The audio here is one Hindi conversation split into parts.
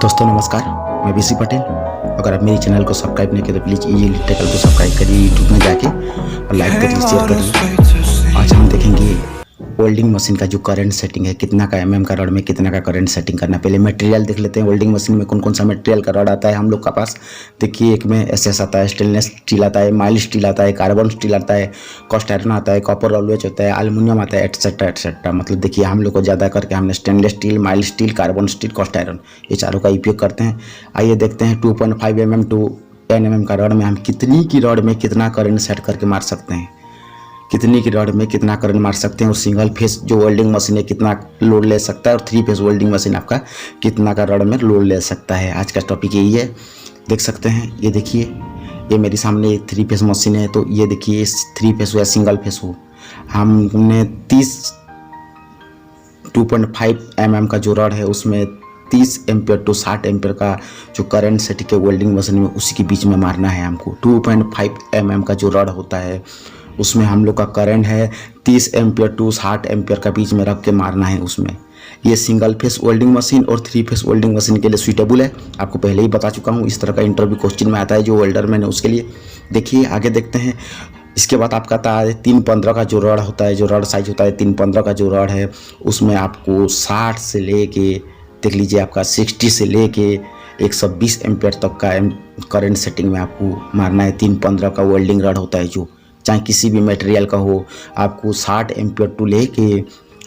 दोस्तों नमस्कार, मैं बीसी पटेल। अगर आप मेरी चैनल को सब्सक्राइब नहीं किए तो प्लीज़ इजीली टेकल को सब्सक्राइब करिए यूट्यूब में जाके और लाइक करिए, शेयर करिए। आज हम देखेंगे वेल्डिंग मशीन का जो करंट सेटिंग है, कितना का एमएम का रॉड में कितना का करंट सेटिंग करना। पहले मटेरियल देख लेते हैं, वेल्डिंग मशीन में कौन कौन सा मटेरियल का रॉड आता है हम लोग का पास। देखिए, एक में एसएस आता है, स्टेनलेस स्टील आता है, माइल्ड स्टील आता है, कार्बन स्टील आता है, कास्ट आयरन आता है, कॉपर ऑलवेज होता है, एल्युमिनियम आता है, एटसेट्रा एटसेट्रा। मतलब देखिए, हम लोग को ज़्यादा करके हमने stainless steel, mild steel, carbon steel, cast iron, ये चारों का उपयोग करते हैं। आइए देखते हैं 2.5 mm टू 10 mm का रॉड में हम कितनी की रॉड में कितना करंट सेट करके मार सकते हैं, कितनी की रॉड में कितना करंट मार सकते हैं। और सिंगल फेस जो वेल्डिंग मशीन है कितना लोड ले सकता है, और 3 फेस वेल्डिंग मशीन आपका कितना का रॉड में लोड ले सकता है। आज का टॉपिक यही है, देख सकते हैं। ये देखिए, ये मेरे सामने 3 फेस मशीन है। तो ये देखिए, 3 फेस हो या सिंगल फेस हो, हमने 2.5 mm का जो रॉड है उसमें 30 एम्पियर टू 60 एम्पियर का जो करंट सेटिंग है वेल्डिंग मशीन में, उसी के बीच में मारना है हमको। 2.5 mm का जो रॉड होता है उसमें हम लोग का करंट है 30 एम्पियर टू 60 एम्पियर का बीच में रख के मारना है उसमें। ये सिंगल फेस वेल्डिंग मशीन और 3 फेस वेल्डिंग मशीन के लिए सूटेबल है, आपको पहले ही बता चुका हूँ। इस तरह का इंटरव्यू क्वेश्चन में आता है जो वेल्डर मैन है उसके लिए। देखिए, आगे देखते हैं। इसके बाद आपका आता है 3.15 का जो रॉड होता है, जो रॉड साइज होता है 3.15 का जो रॉड है उसमें आपको 60 से लेके, देख लीजिए, आपका 60 से लेके 120 एम्पियर तक का करंट सेटिंग में आपको मारना है। 3.15 का वेल्डिंग रॉड होता है, जो चाहे किसी भी मटेरियल का हो, आपको 60 एम्पियर टू लेके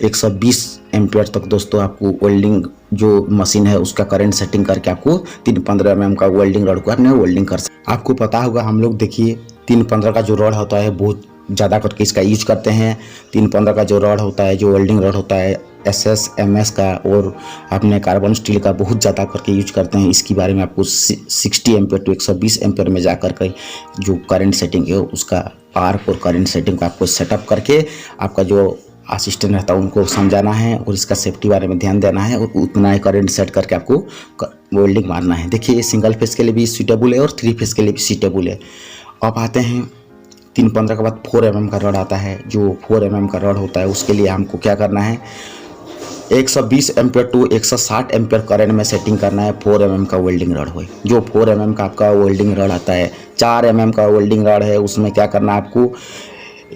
120 एम्पियर तक दोस्तों आपको वेल्डिंग जो मशीन है उसका करंट सेटिंग करके आपको 3.15 mm का वेल्डिंग रॉड को आपने वेल्डिंग कर सकते। आपको पता होगा, हम लोग देखिए 3.15 का जो रॉड होता है बहुत ज़्यादा करके इसका यूज करते हैं। 3.15 का जो रॉड होता है, जो वेल्डिंग रॉड होता है, एसएस एमएस का और अपने कार्बन स्टील का बहुत ज़्यादा करके यूज करते हैं। इसके बारे में आपको 60 एम्पियर टू 120 एम्पियर में जा करके जो करंट सेटिंग है उसका आर्क और करंट सेटिंग को आपको सेटअप करके आपका जो असिस्टेंट रहता है उनको समझाना है और इसका सेफ्टी बारे में ध्यान देना है, और उतना ही करंट सेट करके आपको वेल्डिंग मारना है। देखिए, ये सिंगल फेस के लिए भी सूटेबल है और 3 फेस के लिए भी सूटेबल है। अब आते हैं 3.15 के बाद 4 mm का रॉड आता है। जो 4 mm का रॉड होता है उसके लिए हमको क्या करना है, 120 एम्पियर टू 160 एम्पियर करंट में सेटिंग करना है। 4 mm का वेल्डिंग रॉड हो, जो 4 mm का आपका वेल्डिंग रॉड आता है, 4 mm का वेल्डिंग रॉड है, उसमें क्या करना है आपको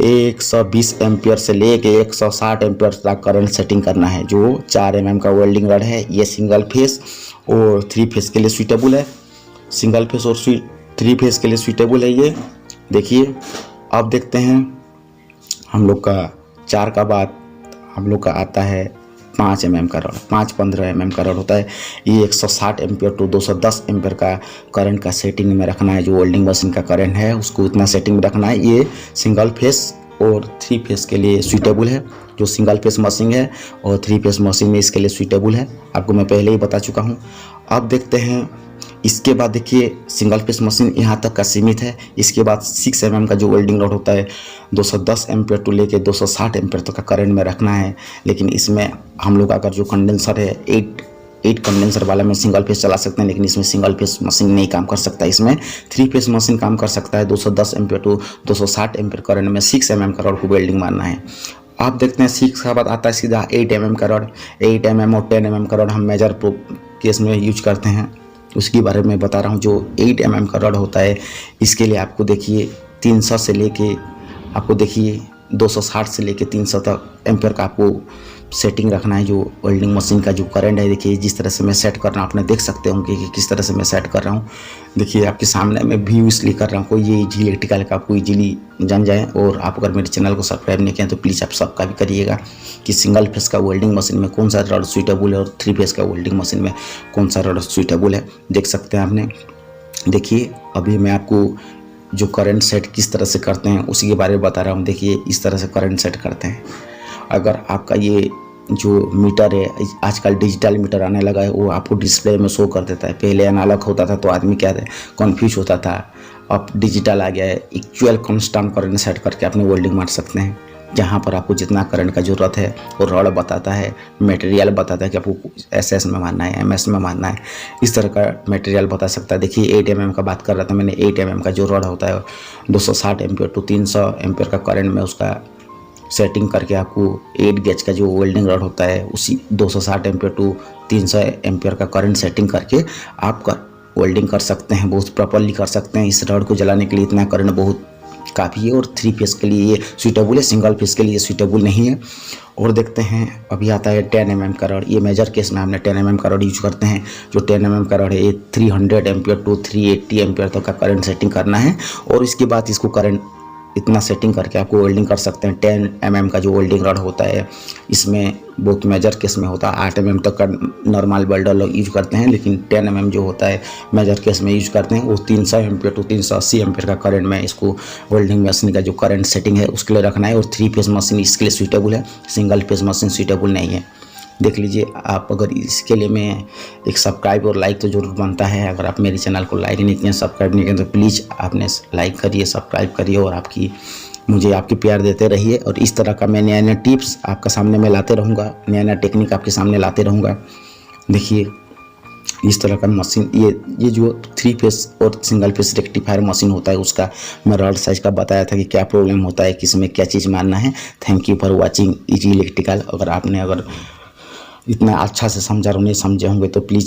120 एम्पियर से लेके 160 एम्पियर तक करंट सेटिंग करना है। जो 4 mm का वेल्डिंग रॉड है, ये सिंगल फेस और 3 फेस के लिए सूटेबल है। सिंगल फेस और 3 फेस के लिए सूटेबल है ये। देखिए, अब देखते हैं हम लोग का 4 का बाद हम लोग का आता है 5 mm का रॉड। 5.15 mm का रॉड होता है। ये 160 एम्पियर टू 210 एम्पियर का करंट का सेटिंग में रखना है। जो वेल्डिंग मशीन का करंट है उसको इतना सेटिंग में रखना है। ये सिंगल फेस और 3 फेस के लिए सूटेबल है। जो सिंगल फेस मशीन है और 3 फेस मशीन में इसके लिए सूटेबल है, आपको मैं पहले ही बता चुका हूँ। अब देखते हैं इसके बाद। देखिए, सिंगल फेस मशीन यहाँ तक का सीमित है। इसके बाद 6 mm का जो वेल्डिंग रॉड होता है 210 एम्पियर टू लेके 260 एम्पियर तक का करंट में रखना है। लेकिन इसमें हम लोग अगर जो कंडेंसर है 8 कंडेंसर वाला में सिंगल फेस चला सकते हैं, लेकिन इसमें सिंगल फेस मशीन नहीं काम कर सकता। इसमें 3 फेस मशीन काम कर सकता है। 210 एम्पियर टू 260 एम्पियर करंट में 6 mm का रॉड को वेल्डिंग मारना है। आप देखते हैं 6 का बाद आता है सीधा 8 mm का रॉड। 8 mm और 10 mm का रॉड हम मेजर केस में यूज करते हैं, उसके बारे में बता रहा हूँ। जो 8 mm का रॉड होता है इसके लिए आपको देखिए 300 से लेके आपको देखिए 260 से लेके 300 तक एम्पियर का आपको सेटिंग रखना है। जो वेल्डिंग मशीन का जो करंट है, देखिए जिस तरह से मैं सेट कर रहा हूँ, आपने देख सकते हो कि किस तरह से मैं सेट कर रहा हूँ। देखिए, आपके सामने मैं व्यू इसलिए कर रहा हूँ कोई ये इजीली इलेक्ट्रिकल का आपको इजीली जान जाए। और आप अगर मेरे चैनल को सब्सक्राइब नहीं किया तो प्लीज़ आप सबका भी करिएगा कि सिंगल फेस का वेल्डिंग मशीन में कौन सा रॉड सूटेबल है और 3 फेस का वेल्डिंग मशीन में कौन सा रॉड सूटेबल है। देख सकते हैं आपने। देखिए, अभी मैं आपको जो करंट सेट किस तरह से करते हैं उसी के बारे में बता रहा हूँ। देखिए, इस तरह से करंट सेट करते हैं। अगर आपका ये जो मीटर है, आजकल डिजिटल मीटर आने लगा है, वो आपको डिस्प्ले में शो कर देता है। पहले एनालॉग होता था तो आदमी क्या था, कन्फ्यूज होता था। अब डिजिटल आ गया है। एक्चुअल कांस्टेंट करंट सेट करके अपने वेल्डिंग मार सकते हैं। जहाँ पर आपको जितना करंट का ज़रूरत है वो रॉड बताता है, मटेरियल बताता है कि आपको एसएस में मारना है, एमएस में मारना है, इस तरह का मटेरियल बता सकता है। देखिए 8 mm का बात कर रहा था मैंने। 8 mm का जो रॉड होता है 260 एम्पियर टू 300 एम्पियर का करंट में उसका सेटिंग करके आपको 8 गेज का जो वेल्डिंग रॉड होता है उसी 260 एम्पियर टू 300 एम्पियर का करंट सेटिंग करके आप वेल्डिंग कर सकते हैं, बहुत प्रॉपरली कर सकते हैं। इस रॉड को जलाने के लिए इतना करंट बहुत काफ़ी है और 3 फेस के लिए ये सूटेबल है, सिंगल फेस के लिए सूटेबल नहीं है। और देखते हैं अभी आता है 10 mm का रॉड। ये मेजर केस में हमने 10 mm का रॉड यूज करते हैं। जो 10 mm का रॉड है ये 300 एम्पियर टू 380 एम्पियर तक का करंट सेटिंग करना है और इसके बाद इसको करंट इतना सेटिंग करके आपको वेल्डिंग कर सकते हैं। 10 mm का जो वेल्डिंग रॉड होता है इसमें बहुत मेजर केस में होता है 8 mm तक का नॉर्मल वेल्डर लोग यूज करते हैं, लेकिन 10 mm जो होता है मेजर केस में यूज करते हैं वो 300 एम्पियर टू 380 एम्पियर का करंट में इसको वेल्डिंग मशीन का जो करंट सेटिंग है उसके लिए रखना है। और 3 फेस मशीन इसके लिए सूटेबल है, सिंगल फेस मशीन सूटेबल नहीं है। देख लीजिए आप। अगर इसके लिए मैं एक सब्सक्राइब और लाइक तो ज़रूर बनता है। अगर आप मेरे चैनल को लाइक नहीं किए, सब्सक्राइब नहीं किए तो प्लीज़ आपने लाइक करिए, सब्सक्राइब करिए और मुझे आपकी प्यार देते रहिए। और इस तरह का मैं नया नया टिप्स आपका सामने मैं लाते रहूँगा, नया नया टेक्निक आपके सामने लाते रहूँगा। देखिए इस तरह का मशीन, ये जो 3 फेस और सिंगल फेस रेक्टिफायर मशीन होता है उसका मैं रॉड साइज का बताया था कि क्या प्रॉब्लम होता है, किस में क्या चीज़ मानना है। Thank you for watching easy electrical. अगर आपने इतना अच्छा से समझा और नहीं समझे होंगे तो प्लीज़